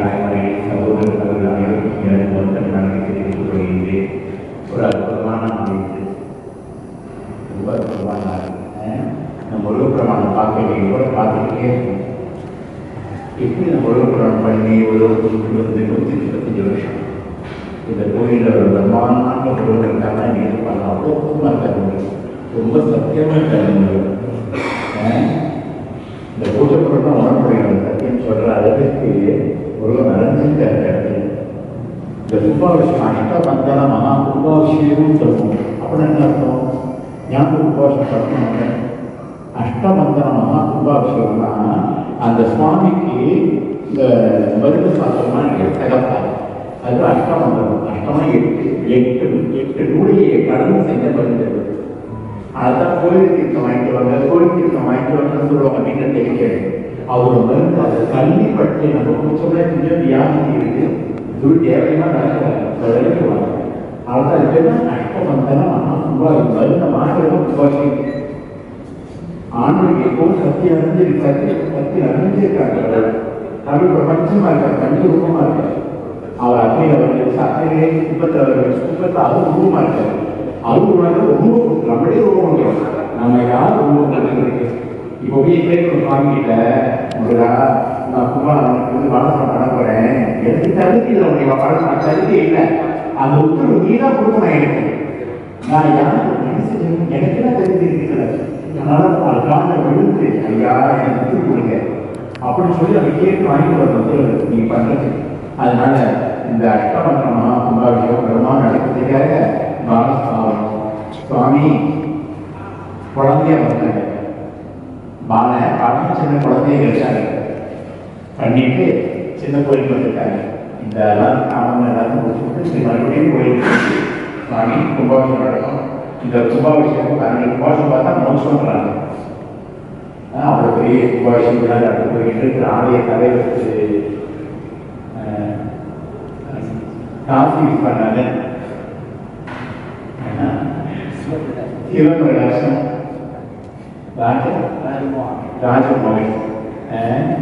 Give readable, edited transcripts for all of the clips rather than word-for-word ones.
தாய்மறை சகோதரர்கள் அனைவருக்கும் எனக்கு வந்து நன்றி தெரிவித்துக் கொள்கின்றேன். ஒரு அற்புதமான அமைப்பு, ரொம்ப அற்புதமான நம்ம முருகப்பெருமானை பார்க்க கூட பார்த்துக்கிட்டே இருக்கணும். எப்படி நம்ம முருகப்பெருமான் பண்ணி ஒரு 125 வருஷம் இந்த கோயிலில் ஒரு பிரம்மாண்டமான முருகன் இருக்காங்க. நீங்கள் பண்ணலாம், அவ்வளோ அற்புதமாக இருக்காது, ரொம்ப சத்தியமாக இருக்காது. இந்த பூஜை பொருள் தான் உணரப்படுகிறது. சத்தியம் சொல்கிற அளவுக்கு முருகன் நிறைஞ்சிருக்காரு. இந்த கும்பாபிஷேகம் அஷ்டபந்தன மகா கும்பாபிஷேகம்னு சொல்லுவோம். அப்படின்னு என்ன அர்த்தம்? ஞாபக கும்பாபிஷேகம் பண்ணணும். அஷ்டபந்தன மகா கும்பாபிஷேகம்னா அந்த சுவாமிக்கு இந்த மருந்து சாஸ்திரமாக தகப்பார். அது அஷ்டபந்தனம். அஷ்டமாக எட்டு நூலியை கடந்து செஞ்ச மருந்து. அதுதான் கோயில் தீர்த்தம் வாங்கிட்டு வாங்க, கோயில் தீர்த்தம் வாங்கிட்டு வாங்கன்னு சொல்லுவாங்க. அப்படின்னு தெரியாது. அவரோட மருந்து அதை தள்ளிப்பட்டு நம்ம குடிச்சோம்னா கொஞ்சம் வியாதி இருக்கு, இது தேவையமா நடக்குவாங்க. அதுதான் இதுதான் அஷ்டபந்தனம் மகா கும்பாபிஷேகம். மருந்த மாநிலம் கும்பாபிஷேகம் ஆண்களுக்கு எப்பவும் சக்தி அறிஞ்சிருக்காங்க. தமிழ் பிரபஞ்சமா இருக்காரு, பஞ்சரூபமா இருக்காரு. அவர் அக்னியில வந்து அக்னியிலே குப்பத்தை அது உருவமா இருக்காரு. அது உருவம் நம்மளே உருவம் வந்துடும். நம்ம யார் உருவம் இருக்கு? இப்போ போய் கேட்கணும் சுவாமிகிட்ட, முருகா நான் குமாரனுக்கு வந்து பாலசனம் பண்ண போறேன், எனக்கு தகுதி இல்லை, உடைய பாலசனம் தகுதி இல்லை, அந்த உத்தரவு நீதான் கொடுக்கணும். எனக்கு நான் யாருக்கு மனசு எனக்கு தான் தகுதி இருக்கிறது. அதனால அதுக்கான விழுந்து ஐயா எனக்கு கொடுங்க அப்படின்னு சொல்லி அதை கேட்டு வாங்கிட்டு வரணும் நீங்க பண்றது. அதனால இந்த அஷ்டபந்தனமா கும்பாபிஷேகம் பெருமாள் நடக்கிறதுக்காக பாலஸ்தாபனம் சுவாமி குழந்தைய வந்தாங்க. பாலம் சின்ன குழந்தைய கிடைச்சாங்க பண்ணிட்டு சின்ன கோயில் வந்துட்டாங்க. இந்த அவங்க எல்லாரும் முடிச்சுட்டு மறுபடியும் கோயில் சுவாமி கும்பாபிஷேகம் நடக்கும். இந்த கும்பாபிஷேகம் 12 கும்பாபிஷேகம் பார்த்தா மோசம்ன்றாங்க. அவ்வளோ பெரிய கும்பாபிஷேகம் நடந்து போயிட்டு இருக்கிற ஆலய தலைவருக்கு காசி பண்ணாங்க. சிவபிரகாசம் ராஜமோகன்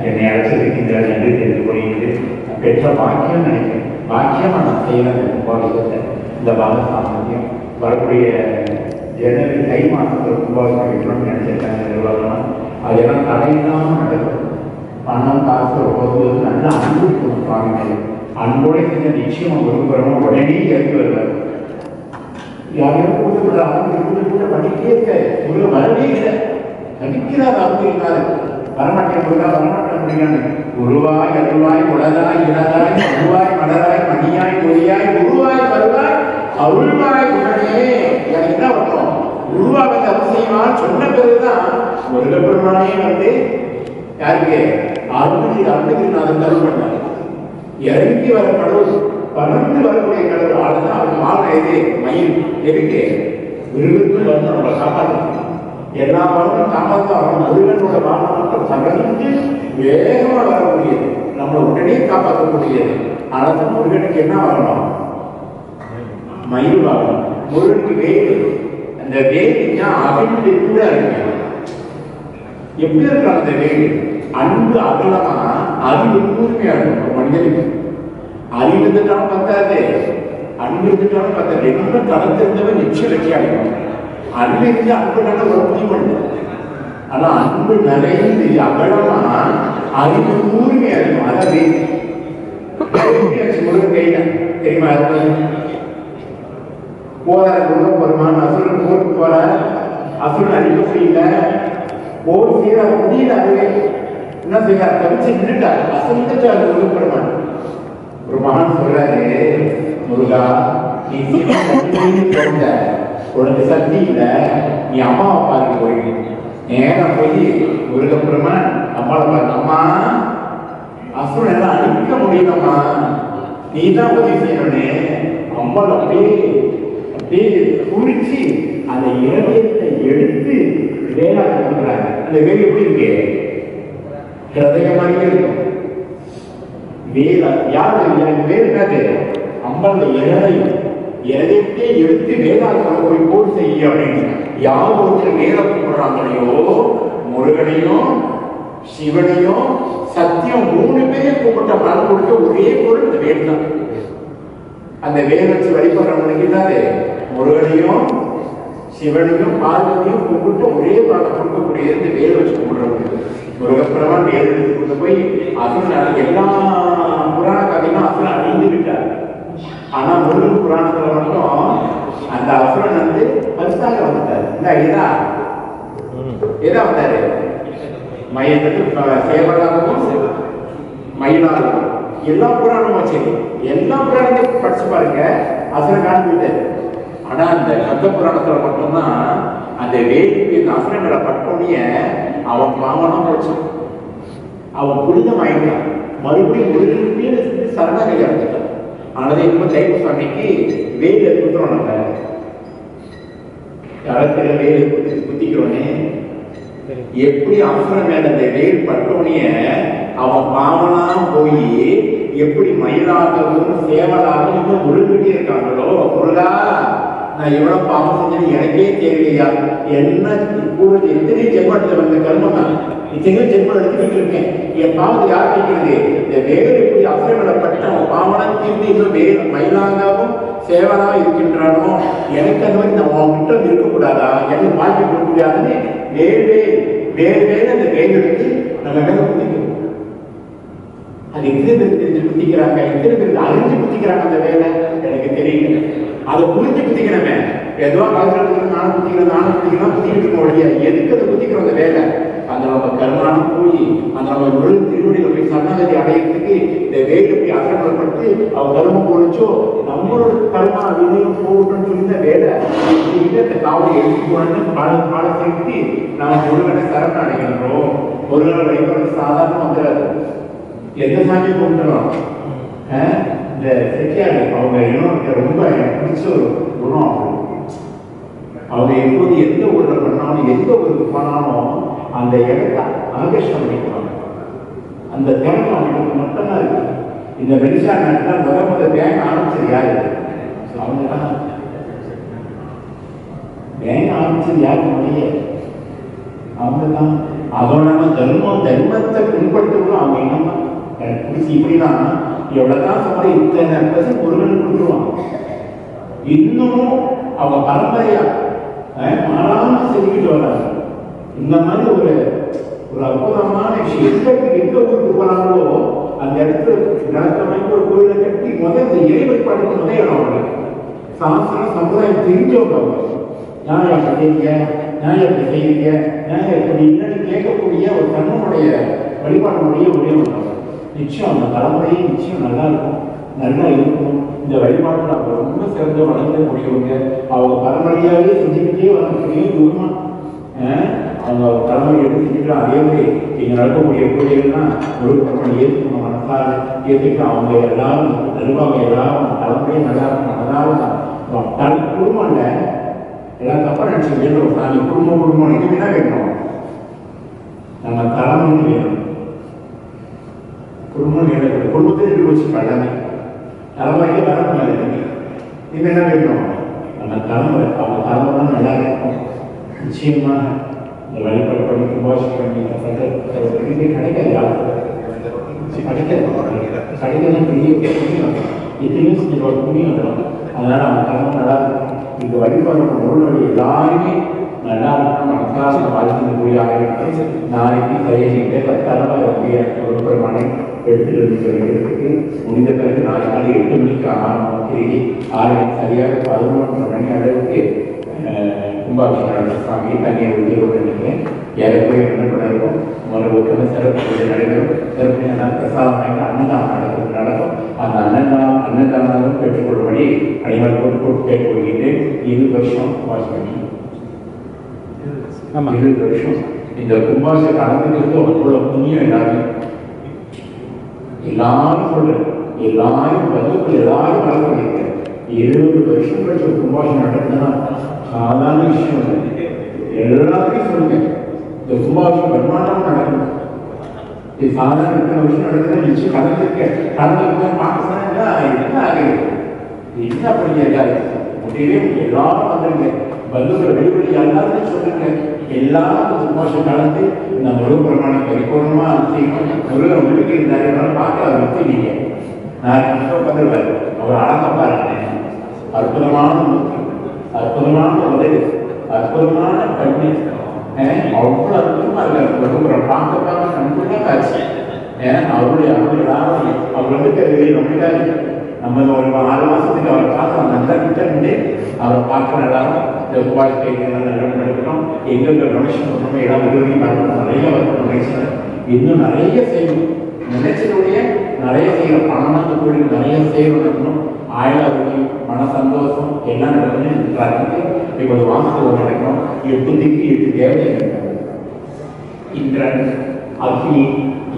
என்னை அழைச்சதுக்கு இந்த நன்றி தெரிந்து கொள்கிறது. பெற்ற பாக்கியம் நினைக்கிறேன். பாக்கியமாக நான் செய்யறேன் கும்பாபிஷேகத்தை. இந்த பாலசாமத்தியம் வரக்கூடிய ஜனவரி தை மாதத்தில் கும்பாபிஷேகம் வைக்கணும்னு நினைச்சிருக்காங்க நிர்வாகம். அதெல்லாம் தடையில்லாமல் நடக்கும். பணம் காசு போகும்போது நல்ல அன்பு சுவாமிகள் அன்போட செஞ்ச நிச்சயம் ஒருபுறமும் உடனே ஏற்று வருவார். யாரையும் கூட்டு அவங்க பண்ணிக்கிட்டே இருக்காரு. ஒரு வரவே இல்லை, நடிக்கிறார். அவங்க இருக்காரு வரமாட்டேன் வரமாட்டேன் முடியாது. உருவாய் அருவாய் உடலாய் இடதாய் மறுவாய் மலராய் மணியாய் ஒளியாய் உருவாய் வருவாய் அருள்வாய் உடனே. எனக்கு என்ன வரும்? உருவாவது அவசியமான்னு சொன்ன பிறகுதான் முருகப்பெருமானே வந்து யாருக்கு அருள்நாதன் தருள் பண்ணார். இறங்கி வர கடவுள், பறந்து வரக்கூடிய கடவுள். ஆளுதான் அவர் மாறுறது மயில் எதுக்கு விருதுக்கு வந்து நம்மளை காப்பாற்றணும். எல்லா மரமும் காப்பாற்ற முருகனோட மாணவர்கள் சகலிந்து வேகமாக வரக்கூடியது, நம்மளை உடனே காப்பாற்றக்கூடியது. ஆனால் முருகனுக்கு என்ன வரணும்? மயில் வரணும். முருகனுக்கு வேறு அந்த வேலையா அகண்டு கூட இருக்கு. எப்படி இருக்கலாம் அந்த வேலை? அன்பு அகலமா அறிவு கூர்மையா இருக்கும் மனிதனுக்கு. அறிவு இருந்துட்டாலும் பத்தாது, அன்பு இருந்துட்டாலும் பத்தாது. என்ன கடத்திருந்தவன் நிச்சயம் வெற்றி அடையும். அன்பு இருந்து அன்புனால ஒரு முடிவு பண்ணு. ஆனா அன்பு நிறைந்து அகலமா அறிவு கூர்மையா இருக்கும். அதான் முருகன் கையில தெரியுமா? போராட பெருமான் அசுரன் போருக்கு போற, அசுரன் அழிக்க முடியல, போர் செய்ய முடியல. அதுவே என்ன செய்ய தவிச்சு நின்றுட்டார். அசந்தார் முருகப்பெருமான். ஒரு மகன் சொல்றாரு, முருகா நீ போட்ட உனக்கு சக்தி இல்லை, நீ அம்மாவை பார்க்க போய் நேரம் போய் முருகப்பெருமான் அம்மாவை பார்க்க, அம்மா அசுரன் எல்லாம் அழிக்க முடியலம்மா, நீ தான் உதவி செய்யணும்னு அம்மாவை அப்படியே குளிச்சு அந்த இறவியத்தை எடுத்து வேலை கொடுக்குறாங்க. அந்த வேலை எப்படி இருக்கு? ஹிருதயமாக இருக்கும். வேலை யாரு வேறு அம்பள இறதையே எடுத்து வேதாளத்தை போய் போர் செய்ய அப்படின்னு யார் ஒருத்தர் வேலை கூப்பிடுறாங்களையோ முருகனையும் சிவனையும் சத்தியம் 3 பேரை கூப்பிட்ட பலன் கொடுக்க வேல் தான். அந்த வேல் வச்சு வழிபடுறவனுக்கு என்னது முருகனையும் சிவனையும் பார்வதியும் கும்பிட்டு ஒரே பாடம் கொடுக்கக்கூடிய இந்த வேல் வச்சு கும்பிடுறவனுக்கு முருகப்பெருமான் வேல் எடுத்து கொண்டு போய் அசுரன் எல்லா புராண கதையும் அசுரன் அழிந்து விட்டார். ஆனா முருகன் புராணத்துல மட்டும் அந்த அசுரன் வந்து பரிசாக வந்துட்டார். இந்த எதா வந்தாரு மயத்துக்கு சேவலாகவும் மயிலாகவும் எல்லா புராணமும் சரி எல்லா புராணத்தையும் படிச்சு பாருங்க அசுரன் காண்பிட்டாரு. ஆனா அந்த கந்த புராணத்துல மட்டும்தான் அந்த வேலுக்கு இந்த அசுரங்களை பட்டோடைய அவன் பாவனம் போச்சு. அவன் புனிதம் ஆயிட்டான். மறுபடியும் முருகனுக்கு சரணகை அடைஞ்சிட்டான். ஆனது இப்ப தைப்பூச அன்னைக்கு வேலை குத்துறோம். நம்ம யாரத்துல வேலை குத்திக்கிறோனே எப்படி அசுரன் மேல அந்த வேல் பட்டோனிய அவன் பாவனா போய் எப்படி மயிலாகவும் சேவலாகவும் இன்னும் முருகிட்டே இருக்காங்களோ முருகா நான் எவ்வளவு பாவம் செஞ்சேன்னு எனக்கே தெரியலையா, என்ன இப்போது எத்தனை ஜென்மத்தில் வந்த கர்மம் தான் இத்தனை ஜென்மம் எடுத்துக்கிட்டு இருக்கேன். என் பாவத்தை யார் கேட்கிறது? இந்த வேல் எப்படி அசுரப்பட்ட அவன் பாவனம் தீர்ந்து இன்னும் வேல் மயிலாகவும் சேவலா இருக்கின்றானோ எனக்கு அந்த மாதிரி நான் அவன்கிட்ட இருக்கக்கூடாதா, எனக்கு வாழ்க்கை கொடுக்க முடியாதுன்னு வேறு அந்த வேல் எடுத்து நம்ம மேல குத்திக்கிறோம். அது எத்தனை பேர் தெரிஞ்சு குத்திக்கிறாங்க, எத்தனை பேர் அறிஞ்சு குத்திக்கிறாங்க அந்த வேலை எனக்கு தெரியல. அதை புரிஞ்சு குத்திக்கிறமே ஏதோ காலத்துல நானும் குத்திக்கிட்டு இருக்க முடியாது. எதுக்கு அதை குத்திக்கிறோம் அந்த வேலை? அந்த நம்ம கர்மானம் போய் அந்த நம்ம முழு திருவடியில போய் சரணாகதி அடையிறதுக்கு இந்த வேலை போய் அகற்றப்பட்டு அவ கர்மம் போனிச்சோ நம்மளோட கர்மா வினையும் போகணும்னு சொல்லி இந்த வேலை இந்த காவலை எழுதி போனோம்னு பாட திருப்பி நாம முருகனை சரண அடைகின்றோம். முருகனை வழிபடுறது சாதாரண வந்துடாது. எந்த சாமி கும்பிட்டுறோம்? இந்த செட்டியாரு அவங்க இன்னொரு ரொம்ப எனக்கு பிடிச்ச ஒரு குணம். அவங்க எப்போது எந்த ஊர்ல பண்ணாலும் எந்த ஊருக்கு போனாலும் அந்த இடத்த ஆகர்ஷம் பண்ணிக்கிறாங்க. அந்த திறமை அவங்களுக்கு மட்டும்தான் இருக்கு. இந்த வெளிச்சா நாட்டில் முதல் பேங்க் ஆரம்பிச்சது யாரு? அவங்க தான். பேங்க் ஆரம்பிச்சது யாருக்கு முடிய அவங்க தான். அதோட தர்மத்தை பின்பற்றவும் அவங்க இன்னும் பிடிச்சி இப்படிதான் எவ்வளவுதான் சொன்ன இத்தனை முருகன் கொடுத்துருவாங்க. இன்னமும் அவங்க பரம்பரையா மாறாம செஞ்சுக்கிட்டு வர்றாங்க. இந்த மாதிரி ஒரு அற்புதமான விஷயம். எந்த ஊருக்கு போறாங்களோ அந்த இடத்துல நடத்த ஒரு கோயிலை கட்டி முதல் இந்த இறை வழிபாட்டுக்கு முதல் இடம் அவங்களுக்கு சாஸ்திரம் சமுதாயம் தெரிஞ்சவங்க. அவங்க நியாயம் செய்யுங்க, நியாயத்தை செய்யுங்க, நியாயம் எப்படி இல்லைன்னு கேட்கக்கூடிய ஒரு தன்னுடைய வழிபாட்டுடைய உடையவங்க. நிச்சயம் அந்த தலைமுறையே நிச்சயம் நல்லா இருக்கும், நல்லா இருக்கும். இந்த வழிபாட்டில் அவங்க ரொம்ப சிறந்த வளர்ந்து முடியவங்க. அவங்க பரம்பரையாகவே செஞ்சுக்கிட்டே வரக்கூடிய தூரமா அவங்க தலைமுறை எடுத்து செஞ்சுக்கலாம். அதே மாதிரி இங்கே நடக்கக்கூடிய கோயில்கள்லாம் ஒரு பரம்பரை ஏற்றுக்கணும், மனசார ஏற்றுக்கிட்டு அவங்க எல்லாரும் நிர்வாகம் எல்லாரும் தலைமுறையும் நல்லா இருக்கும். அதனால குடும்பம் இல்லை எல்லாம் தப்பா நினைச்சு வேணும். நாங்கள் குடும்பம் எதுவுமே தான் வேணும். நம்ம தலைமுறை வேணும். குடும்பம் வேணும். குடும்பத்தை எடுத்து வச்சுருக்காங்க. தலைமுறையே வரக்கூடாது. இது என்ன வேணும்? நம்ம தலைமுறை அவங்க தலைமுறை நல்லா இருக்கும். நிச்சயமா இந்த வழிபாடு பண்ணி கும்பாஷம் பண்ணி கிடைக்காது. கிடைக்கிறது பெரிய புண்ணியம். எத்தனையும் செஞ்ச ஒரு புண்ணியம் வரும். அதனால அவங்க தலைமுறை நல்லா இருக்கும். இந்த வழிபாடு உடனடி எல்லாருமே நல்லா இருக்கணும். மனசார வாழ்க்கைக்கூடிய ஆகிருக்கு. நாளைக்கு கையிட்டு தலைமுறை ஒரு பிரமாணம் எடுத்துட்டு முடிந்த பிறகு நாளை நாள் 8 மணிக்கு ஆரம்பிச்சு 6 மணி சரியாக 11 மணி அளவுக்கு கும்பாபிஷேகம் சுவாமி தண்ணீர் உதவி ஏறக்குறைய என்ன இருக்கும். முதல்ல ஒற்றுமை சிறப்பு நடைபெறும். சிறப்பு பிரசாதம் அன்னதானம் நடக்கும். அந்த அன்னதானம் பெற்றுக்கொள்ளும்படி அனைவரும் போட்டு கேட்டுக்கொள்கிட்டு 20 வருஷம் கும்பாபிஷேகம். 20 வருஷம் இந்த கும்பாபிஷேகம் நடந்துக்கிறது அவ்வளோ புண்ணியம். எல்லாரும் சொல்றேன், எல்லாரும் பந்துக்கள் எல்லாரும் வளர்க்க 20 வருஷம் கழிச்சு கும்பாபிஷேகம் நடக்குதுன்னா சாதாரண விஷயம் இல்லை. எல்லாத்தையும் சொல்லுங்க. இந்த கும்பாபிஷேகம் பிரம்மாண்டம் நடக்கும். இது சாதாரண இத்தனை வருஷம் நடக்குதுன்னா நிச்சயம் கடந்துருக்க பாகிஸ்தான் என்ன ஆகுது? என்ன பண்ணியா முடியவே எல்லாரும் வந்துருங்க. பந்துக்கள் வெளிவெளி எல்லாத்தையும் சொல்லுங்க. எல்லாரும் கும்பாபிஷேகம் கலந்து இந்த முழு பிரமாணம் பரிபூர்ணமா செய்யணும். முருகன் உள்ளுக்கு நிறைய பார்க்க வச்சுருக்கீங்க. நான் உட்காந்துருவார். அவர் அழகா பாருங்க, அற்புதமான மூர்த்தி, அற்புதமான உதவி, அற்புதமான கல்வி, அவ்வளவு அற்புதமா இருக்காரு. பார்க்க பார்க்க கண்கூட காட்சி. அவருடைய அருளாக அவர் வந்து நம்பிக்காரு. நம்ம ஒரு 6 மாசத்துக்கு அவரை பார்க்க நல்லா கிட்ட அவரை பார்க்க எல்லாரும் வாழ்க்கை நடக்கணும். எங்கெங்க டொனேஷன் பண்ணணும், இடம் உதவி பண்ணணும், நிறைய டொனேஷன் இன்னும் நிறைய செய்யணும். நினைச்சதுடைய நிறைய செய்யற பணம் அந்த கோயிலுக்கு நிறைய செய்யணும். ஆயுளாவுக்கு மன சந்தோஷம் எல்லாம் நடக்கணும். இப்போ ஒரு மாசத்துக்கு நடக்கணும். 8 திக்கு 8 தேவதைகள் இந்திரன், அக்னி,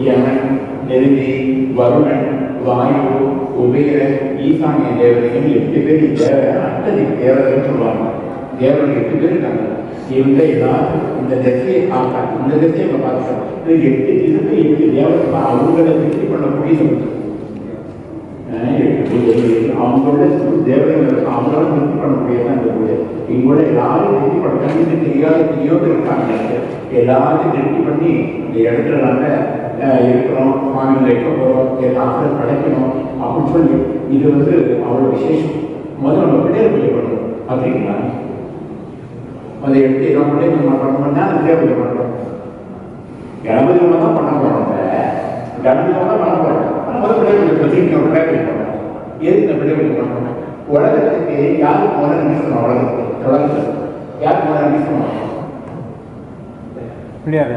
யமன், நெருதி, வருணன், வாயு, குபேரன், ஈசானிய தேவதைகள் 8 பேர். அட்டதி தேவதைன்னு சொல்லுவாங்க. தேவர்கள் 8 பேர் இருக்காங்க. இவங்க ஏதாவது இந்த திசையை பார்க்க, இந்த திசையை பார்க்க 8 திசைக்கு 8 தேவதை அவங்கள திருப்தி பண்ணக்கூடிய அவங்களோட தேவதைகள் அவங்களோட திருப்தி பண்ணக்கூடியதான் இந்த பூஜை. இவங்களோட எல்லாரும் திருப்தி பண்ண கண்ணுக்கு தெரியாத இருக்காங்க. எல்லாத்தையும் திருப்தி பண்ணி இந்த இடத்துல நாங்கள் இருக்கிறோம், சுவாமிகள் வைக்க போகிறோம், எல்லாத்தையும் படைக்கணும் அப்படின்னு சொல்லி இது வந்து அவ்வளோ விசேஷம். முதல்ல நம்ம பிள்ளைய பூஜை பண்ணணும் அப்படிங்களா? அதை எடுத்து எல்லாம் பிள்ளைய நம்ம பண்ணோம்னா அந்த பிள்ளைய பூஜை பண்ணுறோம். கணபதி தான் பண்ண போகிறோம், கணபதி தான் பண்ண போகிறோம். முதல் பிள்ளைய பூஜை பற்றி ஒரு பிள்ளைய பூஜை பண்ணுறோம். எதுக்கு இந்த பிள்ளைய பூஜை பண்ணுறோம்? உலகத்துக்கு யாருக்கு முதல்ல நிமிஷம், உலகத்துக்கு யாருக்கு முதல்ல நிமிஷம் முடியாது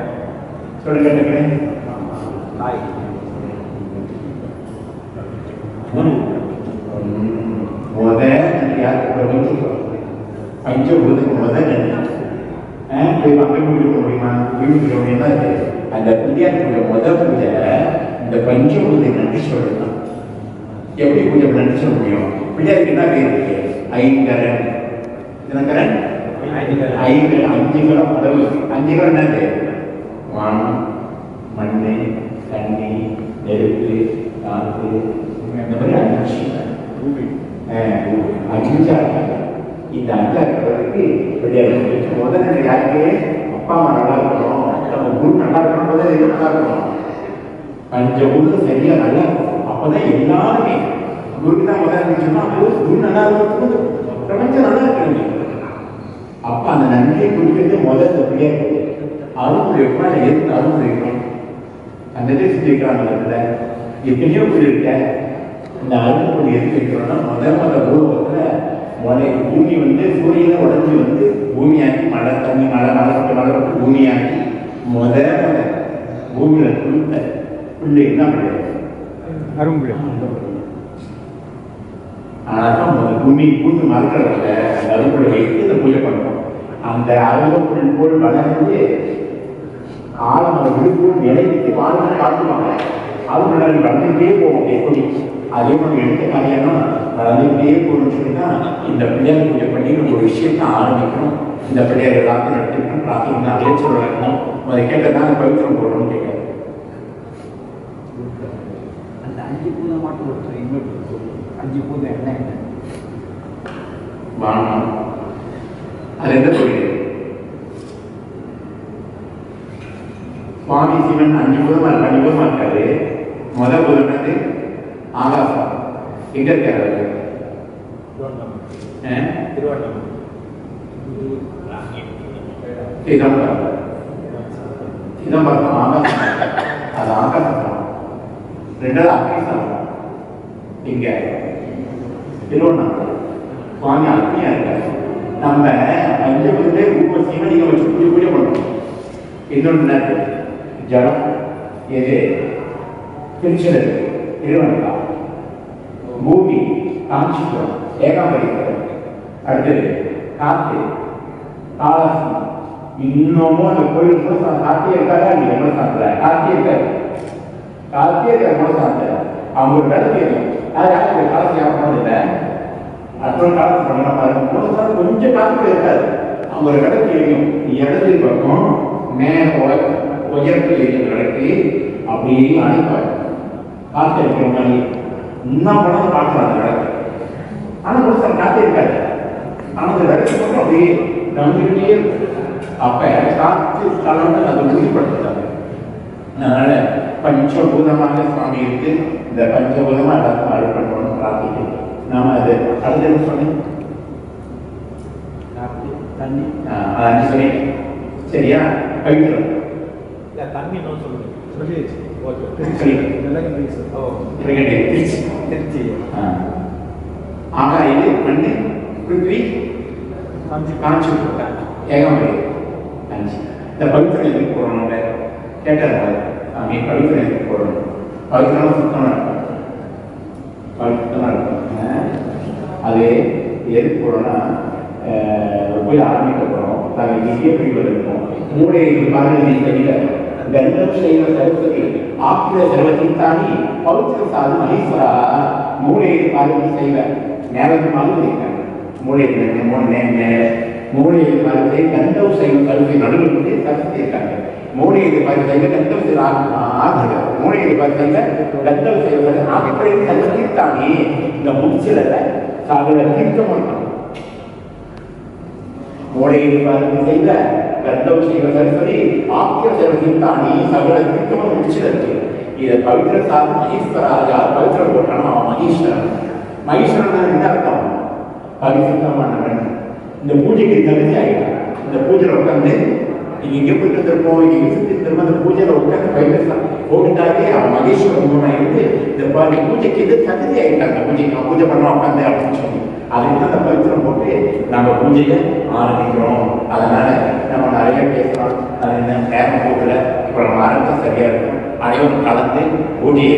சொல்லுங்க. பஞ்சபூதத்துக்கு முதல் போய் அங்கே முடிக்க முடியுமா? முடியுமா? அந்த பிள்ளையாருடைய முதல் பூஜை இந்த பஞ்சபூதை நன்றி சொல்லணும். எப்படி பூஜை நன்றி சொல்ல முடியும்? பிள்ளையாருக்கு என்ன பேர் இருக்கு? ஐங்கரன். தினகரன் ஐங்கரன். 5 கிரம் அளவு. 5 கிரம் என்னது? வானம், மண்ணு, தண்ணி, நெருப்பு, காற்று, இந்த மாதிரி 5 இந்த 5 இருக்கிறதுக்கு பிள்ளையாருக்கு முதல்ல யாருக்கு? அப்பா அம்மா நல்லா இருக்கணும், நம்ம குரு நல்லா இருக்கணும், போது எது நல்லா இருக்கணும்? பஞ்சபூதம் சரியா நல்லா இருக்கும். அப்பதான் எல்லாருமே குருக்கு தான் முதல்ல இருந்துச்சுன்னா குரு நல்லா இருக்கிறது பிரபஞ்சம் நல்லா இருக்கு. அப்ப அந்த நன்றியை குறிக்கிறது முதல்ல பிள்ளையாருக்கு. அருள் எப்ப எதுக்கு அருள் இருக்கணும்? அந்த செஞ்சுக்கிறாங்க. எத்தனையோ பேர் இருக்க இந்த அருள் கொண்டு எதுக்கு வைக்கிறோம்னா முதல் பூலோகத்துல பூமி வந்து சூரியனை உடஞ்சி வந்து பூமியாக்கி மழை தண்ணி மழை மழை பூமியாக்கி பூமியில புல்ல புல்லு என்ன பண்ணுறது? அரும்புல. ஆனால் பூமி பூமி மறக்கிறதுல அந்த அரும்புல வைத்து இந்த பூஜை பண்ணுறோம். அந்த அரும்புல் போல் வளர்ந்து காலம் விழுப்பும் நிலைக்கு வாழ்ந்து காட்டுவாங்க. அரும்புல வளர்ந்துட்டே போவோம். எப்படி அதே மாதிரி எடுத்த காரியம் வளர்ந்துட்டே போகணும்னு சொல்லி தான் இந்த பிள்ளையார் பூஜை பண்ணி ஒரு விஷயத்தை ஆரம்பிக்கணும். இந்த பிள்ளையார் எல்லாத்தையும் எடுத்துக்கணும், பிரார்த்தனை அதே சொல்லணும். அதை கேட்டதான் பவித்திரம் போடணும்னு கேட்காது. அந்த 5 பூதம் மட்டும் ஒருத்தர் இன்னொரு 5 பூதம் என்ன என்ன வானம் அது எந்த கோயில்? சுவாமி சிவன் 5 பூதமா 5 பூதமா இருக்காரு. முதல் பூதம் வந்து ஆகாசம். எங்க இருக்காரு? சிதம்பரம் ஆகாசம். அது ஆகாசம். ரெண்டாவது அக்னிசாரம். இங்க திருவண்ணாமலை சுவாமி அக்னியா இருக்காரு. நம்ம 5 பேர் ரூப சிவனிங்க வச்சு பூஜை பண்றோம். இன்னொன்று ஜலம் எது? திருச்சிரது, திருவண்ணா, பூமி, காஞ்சிபுரம், ஏகாம்பரேஸ்வரர், அடுத்தது காற்று, காலாசி. இன்னமும் அந்த கோயில் கார்த்திகை இருக்காரா? நீங்க என்ன சாப்பிடல? கார்த்திகை இருக்காரு. கார்த்திகை சாப்பிட அவங்க ஒரு வேலை செய்யணும். யாரும் காலத்தை யாரும் இல்லை. அப்புறம் காலத்து பண்ண பாருங்க. கொஞ்சம் காலத்துல இருக்காது. அவங்க ஒரு விளக்கு எரியும். இடது பக்கம் மேல உயரத்தில் எரியும் விளக்கு. அப்படியே அணைப்பாரு. காற்று இருக்கிற மாதிரி இன்னும் படம் பார்க்கலாம் அந்த விளக்கு. ஆனால் ஒரு சில காற்று இருக்காது. ஆனால் அந்த விளக்கு மட்டும் அப்படியே நம்பிக்கிட்டே இருக்கும். அப்ப காற்று கலந்து அதை உறுதிப்படுத்துறாங்க. அதனால பஞ்சபூதமாக சுவாமி இருக்கு. இந்த பஞ்சபூதமா எல்லாருக்கும் அருள் பண்ணணும். நாம அது அடுத்து என்ன சொன்னேன்? தண்ணி. அஞ்சு சொன்னேன். சரியா? பவித்திரம். தண்ணி என்ன சொல்லுங்க? சொல்லிடுச்சு. திருச்சி. ஆகா இது மண்ணு பிருத்திவி காஞ்சி ஏகாம்பரி அஞ்சு. இந்த பவித்திரம் எதுக்கு போடணும்? கேட்டார் சாமி, பவித்திரம் எதுக்கு போடணும்? பவித்திரம் சுத்தமாக இருக்கும், பவித்திரமாக இருக்கும். அது எதுக்கு போடணும்னா போய் ஆரம்பிக்க போகிறோம். நாங்கள் இங்கே பிரிவில் இருக்கோம். மூளை பாருங்க தெரியல. गंधर्व शैव सरस्वती आप्य सर्वतीर्थानि पवित्र साधु महेश्वरा मूले पार्वती शैव नेवद मालूम है मूले मूले पार्वती गंधर्व शैव सरस्वती नडुवुल வந்து सरस्वती இருக்காங்க. மூலே पार्वती शैव गंधर्व से ஆகுது. மூலே पार्वती शैव गंधर्व शैव ஆப்ய सर्वतीर्थानि இந்த முச்சில சாகர தீர்த்தம் இருக்கும். மூலே पार्वती शैव गंधर्व शैव सरस्वती आप्य सर्वतीर्थानि सगल तीर्थम मुच्चिदंते इद पवित्र साधु महेश्वराज पवित्र போட்டனா மகேஸ்வரன். மகேஸ்வரன் என்ன அர்த்தம்? பவித்திரமானவன். இந்த பூஜைக்கு தகுதி ஆயிட்டான். இந்த பூஜையில உட்கார்ந்து நீங்க எங்க போயிட்டு இருப்போம், இங்க விசிட்டு திரும்ப அந்த பூஜையில உட்கார்ந்து பவித்திரம் போட்டுட்டாலே அவன் மகேஸ்வரன் குணம் இருந்து இந்த பூஜைக்கு இது தகுதி ஆயிட்டாங்க. பூஜைக்கு பூஜை பண்ண உட்காந்து அப்படின்னு சொல்லி அதுக்கு அந்த பவித்திரம் போட்டு நம்ம பூஜையை ஆரம்பிக்கிறோம். அதனால நம்ம நிறைய பேசலாம். அது என்ன நேரம் போகல. இப்போ நம்ம ஆரம்பிச்சா சரியா இருக்கும். அனைவரும் கலந்து பூஜையை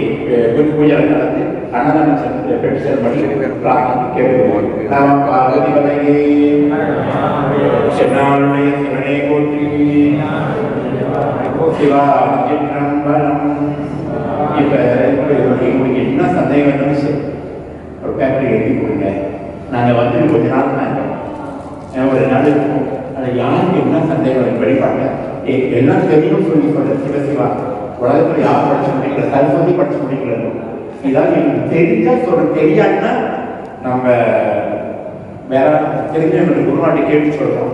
பூஜையில கலந்து அன்னதானம் பெற்று செல்படி பிரார்த்தனை கேட்கிறோம். நம பார்வதி சென்னாளுடைய சிவனை போற்றி சிவா சிற்றம்பலம். இப்ப உங்களுக்கு என்ன சந்தேகம் இருந்தாலும் சரி ஒரு பேப்பர் எழுதி கொடுங்க. நாங்கள் வந்து கொஞ்ச நாள் தான் ஒரு நாள் இருக்கும். அதில் யாருக்கு என்ன சந்தேகம் வெளிப்பாங்க எல்லாம் தெரியும் சொல்லி சொல்ற சிவசிவா உலகத்தில் யார் படிச்சு முடிக்கல, சரஸ்வதி படிச்சு முடிக்கல. இதான் எங்களுக்கு தெரிஞ்சா சொல்ற, தெரியாதுன்னா நம்ம வேற தெரிஞ்சவங்களுக்கு குருவாட்டி கேட்டு சொல்றோம்.